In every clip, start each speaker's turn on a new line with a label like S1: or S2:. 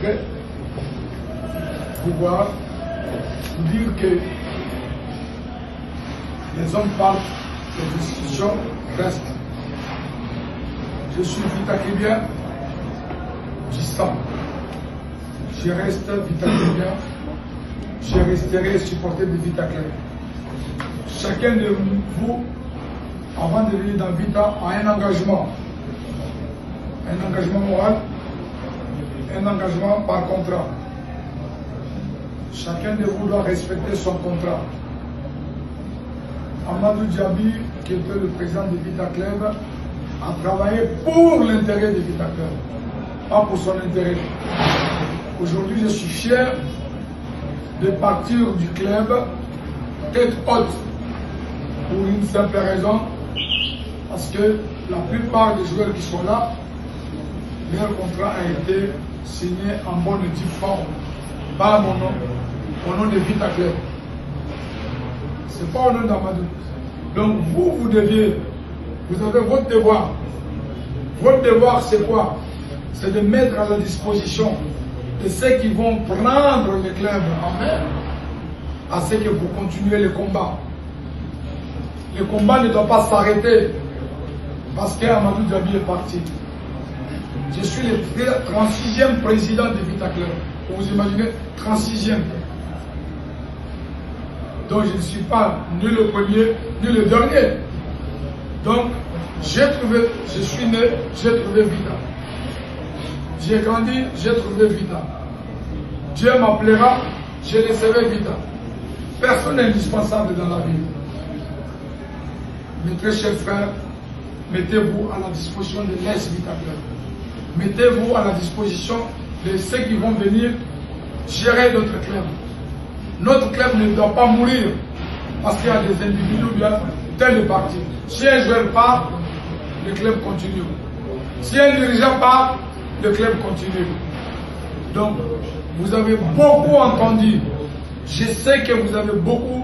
S1: voudrais pouvoir vous dire que les hommes parlent, les discussions restent. Je suis Vitaclébien du sang. Je reste Vitaclébien. Je resterai supporter de Vitaclé. Chacun de vous, avant de venir dans Vita, a un engagement. Un engagement moral, un engagement par contrat. Chacun de vous doit respecter son contrat. Amadou Djabi, qui était le président de Vita Club, a travaillé pour l'intérêt de Vita Club, pas pour son intérêt. Aujourd'hui, je suis fier de partir du club tête haute pour une simple raison, parce que la plupart des joueurs qui sont là, leur contrat a été signé en bonne et due forme, pas à mon nom, au nom de Vita Club. Ce n'est pas au nom d'Amadou. Donc vous deviez, vous avez votre devoir. Votre devoir c'est quoi? C'est de mettre à la disposition de ceux qui vont prendre le club en main, à ce que vous continuez le combat. Le combat ne doit pas s'arrêter parce qu'Amadou Djabi est parti. Je suis le 36e président de Vita Club. Vous imaginez, 36e. Donc je ne suis pas ni le premier, ni le dernier. Donc, je suis né, j'ai trouvé Vita. J'ai grandi, j'ai trouvé Vita. Dieu m'appellera, je laisserai Vita. Personne n'est indispensable dans la vie. Mes très chers frères, mettez-vous à la disposition de l'Est Vita Club. Mettez-vous à la disposition de ceux qui vont venir gérer notre club. Notre club ne doit pas mourir parce qu'il y a des individus bien tel parti. Si un joueur part, le club continue. Si un dirigeant part, le club continue. Donc, vous avez beaucoup entendu. Je sais que vous avez beaucoup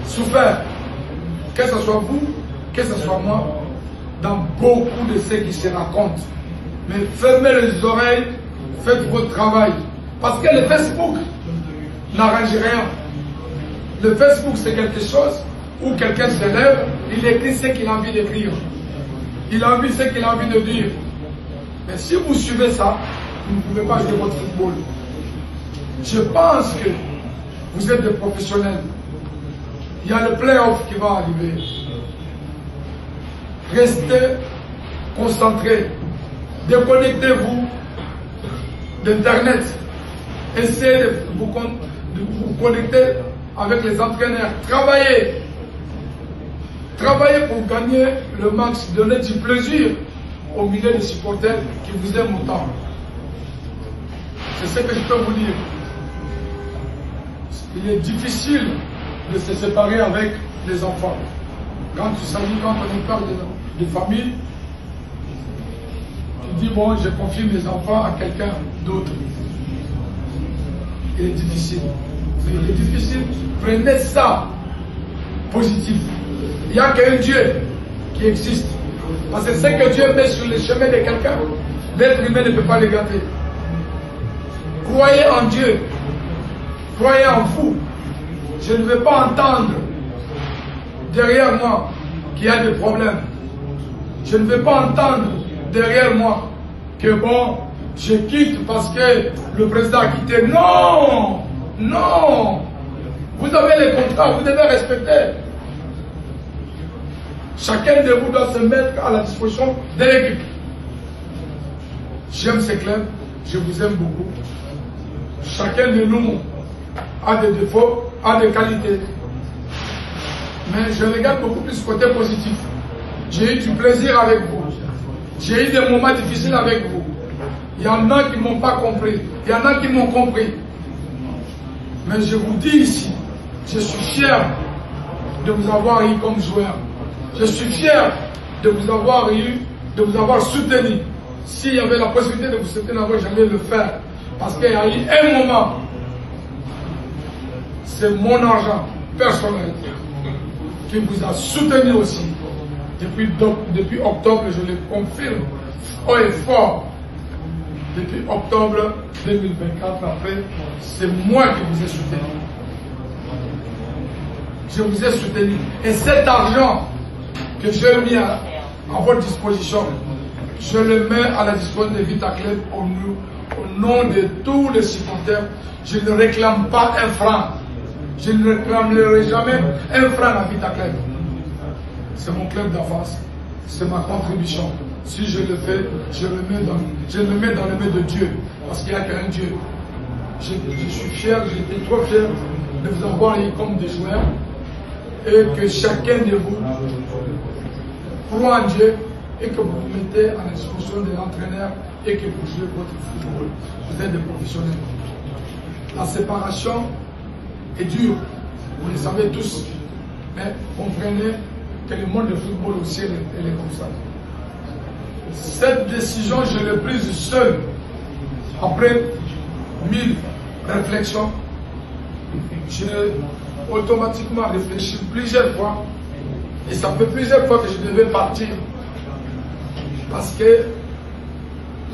S1: souffert. Que ce soit vous, que ce soit moi, dans beaucoup de ce qui se racontent. Mais fermez les oreilles, faites votre travail. Parce que le Facebook n'arrange rien. Le Facebook, c'est quelque chose où quelqu'un se lève, il écrit ce qu'il a envie d'écrire. Il a envie ce qu'il a envie de dire. Mais si vous suivez ça, vous ne pouvez pas jouer votre football. Je pense que vous êtes des professionnels. Il y a le play-off qui va arriver. Restez concentrés. Déconnectez-vous d'Internet. Essayez de vous connecter avec les entraîneurs. Travaillez. Travaillez pour gagner le match. Donnez du plaisir au milieu de supporters qui vous aiment autant. C'est ce que je peux vous dire. Il est difficile de se séparer avec les enfants. Quand on parle de famille, tu dis bon, je confie mes enfants à quelqu'un d'autre. Il est difficile. Mais il est difficile. Prenez ça positif. Il n'y a qu'un Dieu qui existe. Parce que ce que Dieu met sur le chemin de quelqu'un, l'être humain ne peut pas le gâter. Croyez en Dieu. Croyez en vous. Je ne veux pas entendre derrière moi qu'il y a des problèmes. Je ne veux pas entendre derrière moi que bon, je quitte parce que le président a quitté. Non! Non! Vous avez les contrats, vous devez respecter. Chacun de vous doit se mettre à la disposition de l'équipe. J'aime ce club, je vous aime beaucoup. Chacun de nous a des défauts, a des qualités. Mais je regarde beaucoup plus le côté positif. J'ai eu du plaisir avec vous. J'ai eu des moments difficiles avec vous. Il y en a qui ne m'ont pas compris. Il y en a qui m'ont compris. Mais je vous dis ici, je suis fier de vous avoir eu comme joueur. Je suis fier de vous avoir eu, de vous avoir soutenu. S'il y avait la possibilité de vous soutenir, j'allais le faire. Parce qu'il y a eu un moment, c'est mon argent personnel qui vous a soutenu aussi. Depuis octobre, je le confirme haut et fort. depuis octobre 2024. Après, c'est moi qui vous ai soutenu. Je vous ai soutenu. Et cet argent que j'ai mis à votre disposition, je le mets à la disposition de Vitaclub au nom de tous les supporters. Je ne réclame pas un franc. Je ne réclamerai jamais un franc à Vitaclub. C'est mon club d'avance. C'est ma contribution. Si je le fais, je le mets dans les mains de Dieu. Parce qu'il n'y a qu'un Dieu. Je suis fier, j'étais trop fier de vous avoir eu comme des joueurs. Et que chacun de vous croit en Dieu et que vous vous mettez à la disposition de l'entraîneur et que vous jouez votre football. Vous êtes des professionnels. La séparation est dure, vous le savez tous. Mais comprenez que le monde du football aussi, elle est comme ça. Cette décision, je l'ai prise seule. Après 1000 réflexions, j'ai automatiquement réfléchi plusieurs fois. Et ça fait plusieurs fois que je devais partir. Parce que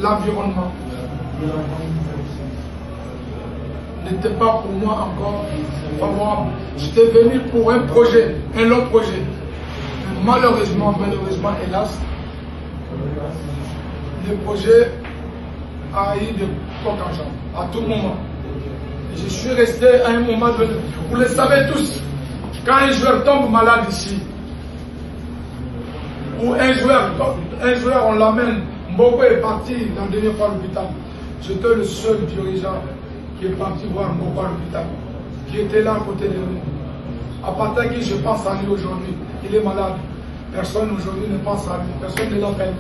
S1: l'environnement n'était pas pour moi encore favorable. J'étais venu pour un projet, un autre projet. Mais malheureusement, hélas, le projet a eu des contingents à tout moment. Et je suis resté à un moment donné. Vous le savez tous, quand un joueur tombe malade ici, ou un joueur on l'amène, Mboko est parti la dernière fois à l'hôpital. J'étais le seul dirigeant qui est parti voir Mboko à l'hôpital, qui était là à côté de nous. À partir de qui je pense à lui aujourd'hui, il est malade. Personne aujourd'hui ne pense à lui, personne ne l'appelle.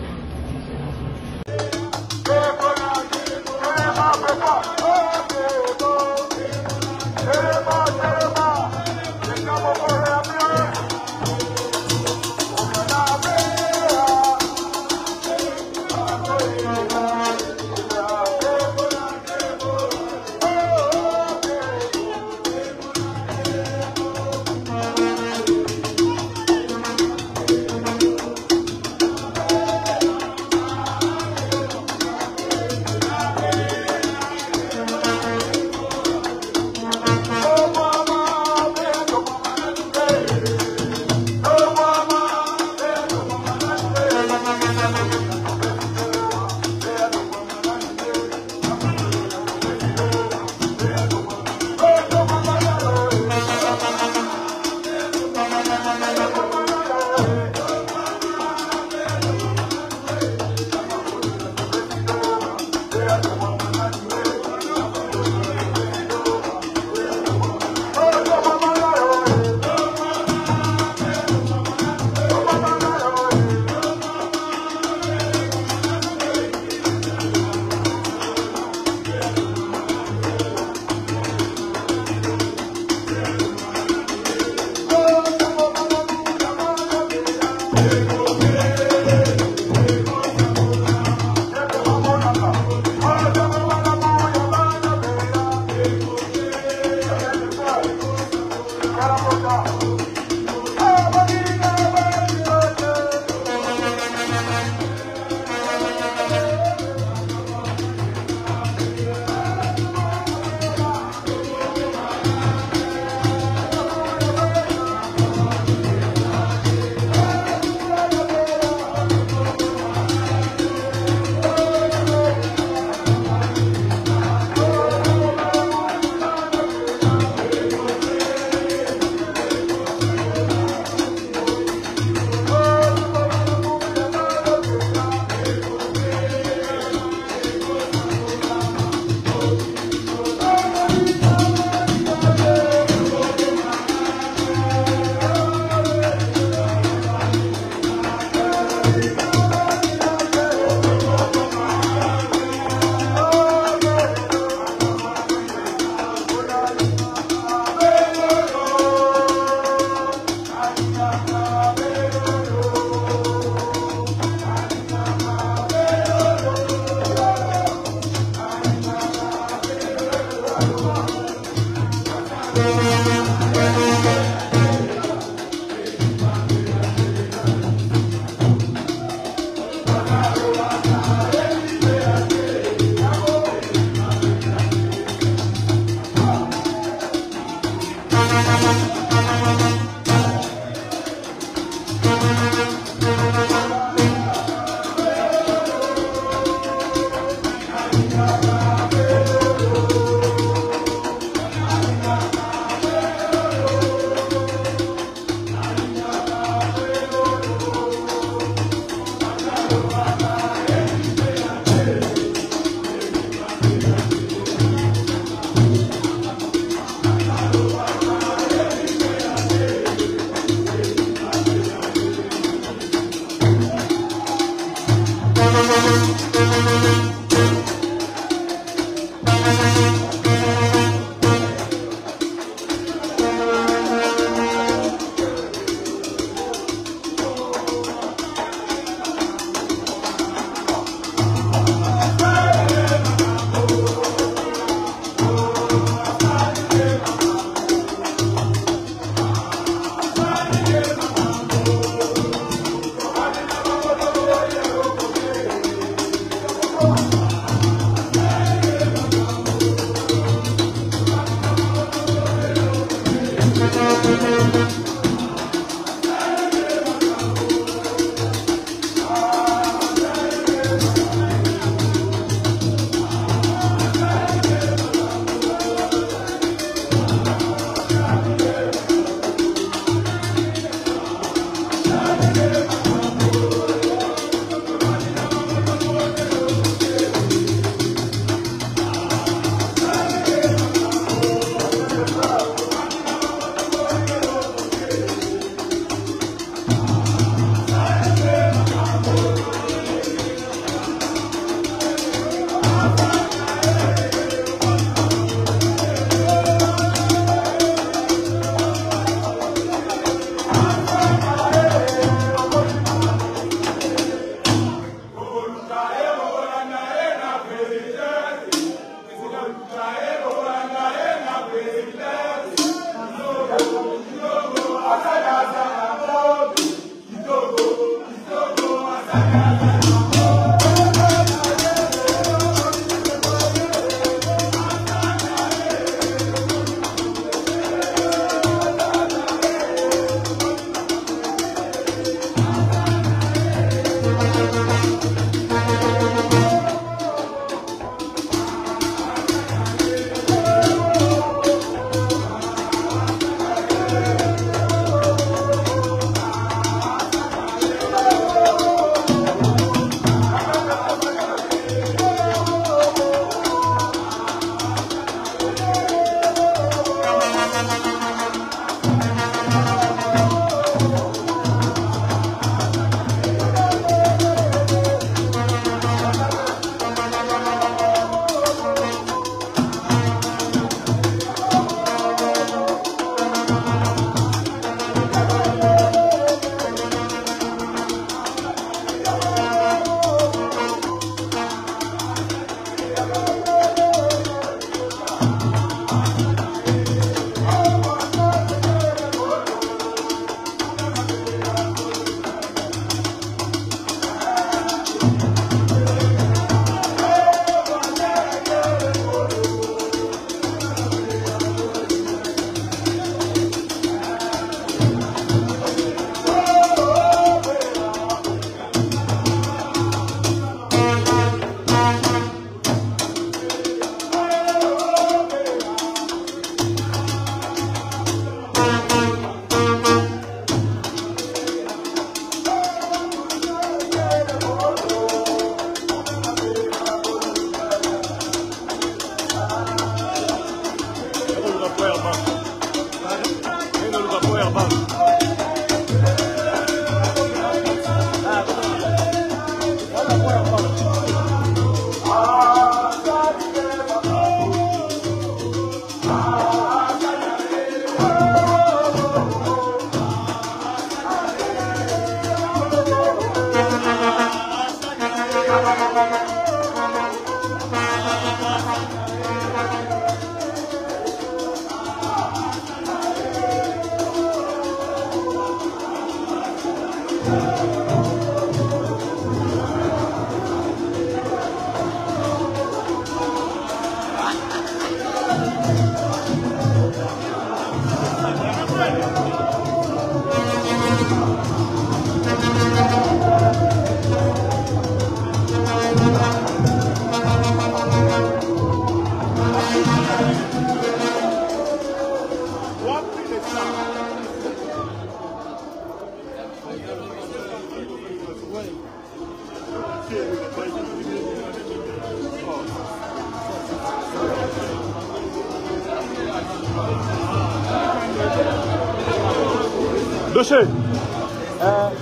S2: Doche,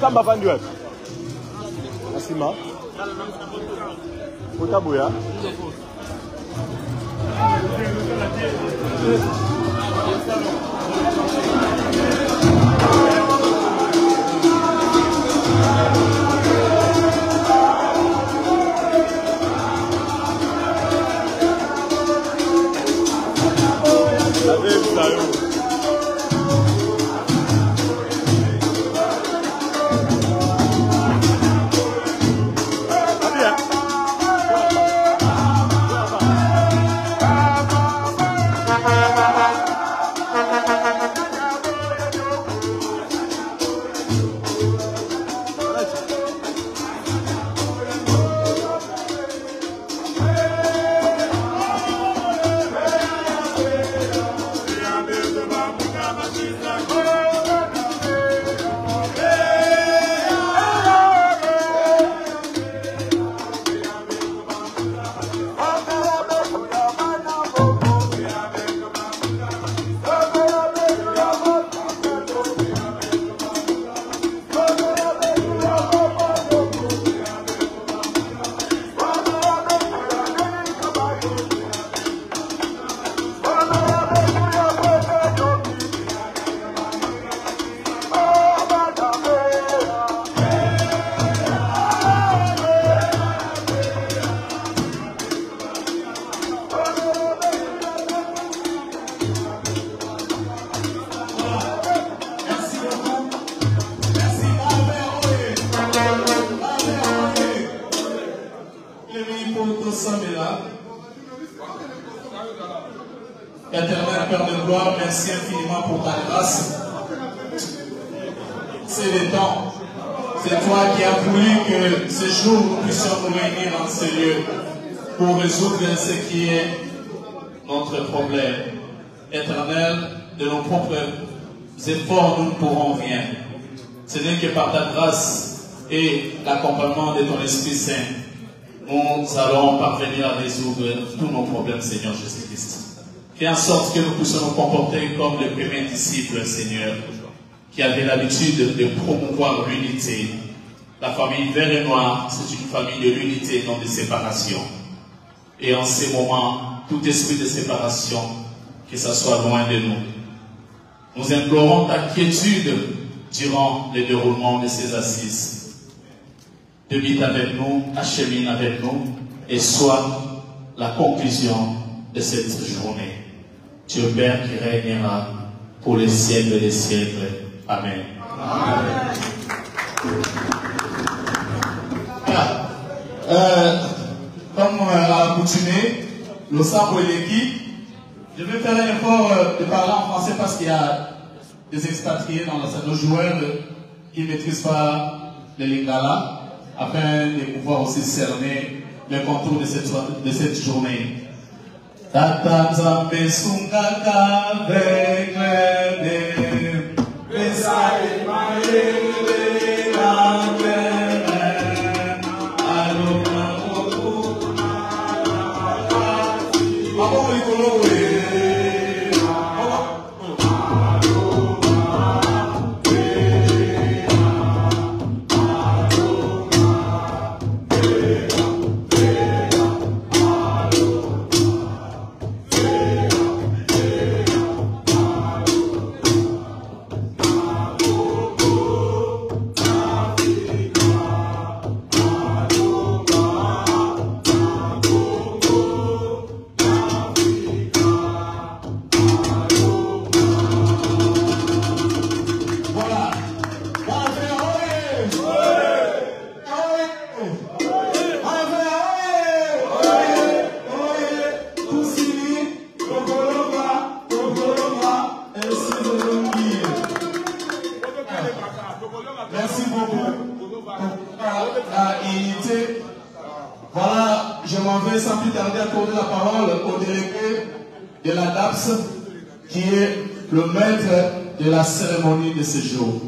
S2: kamba vandu wapi? Asima. Utabuya.
S3: Éternel Père de gloire, merci infiniment pour ta grâce. C'est le temps. C'est toi qui as voulu que ce jour nous puissions nous réunir en ce lieu pour résoudre ce qui est notre problème. Éternel, de nos propres efforts, nous ne pourrons rien. Ce n'est que par ta grâce et l'accompagnement de ton Esprit Saint, nous allons parvenir à résoudre tous nos problèmes, Seigneur Jésus-Christ. Fais en sorte que nous puissions nous comporter comme les premiers disciples, Seigneur, qui avaient l'habitude de promouvoir l'unité. La famille vert et noir, c'est une famille de l'unité, non de séparation. Et en ces moments, tout esprit de séparation, que ça soit loin de nous. Nous implorons ta quiétude durant le déroulement de ces assises. Débite avec nous, achemine avec nous, et soit la conclusion de cette journée. Tu es Père qui régnera pour les siècles des siècles. Amen. Amen. Voilà. Comme à l'accoutumée, le sabre et l'équipe, je vais faire un effort de parler en français parce qu'il y a des expatriés dans la salle, nos joueurs qui ne maîtrisent pas le lingala, afin de pouvoir aussi cerner le contour de cette journée. Tata Nzambe Sungaka Veklede Besai Maele Nangene Aloma Okuna Mabo Ikolowe de la DAPS, qui est le maître de la cérémonie de ce jour.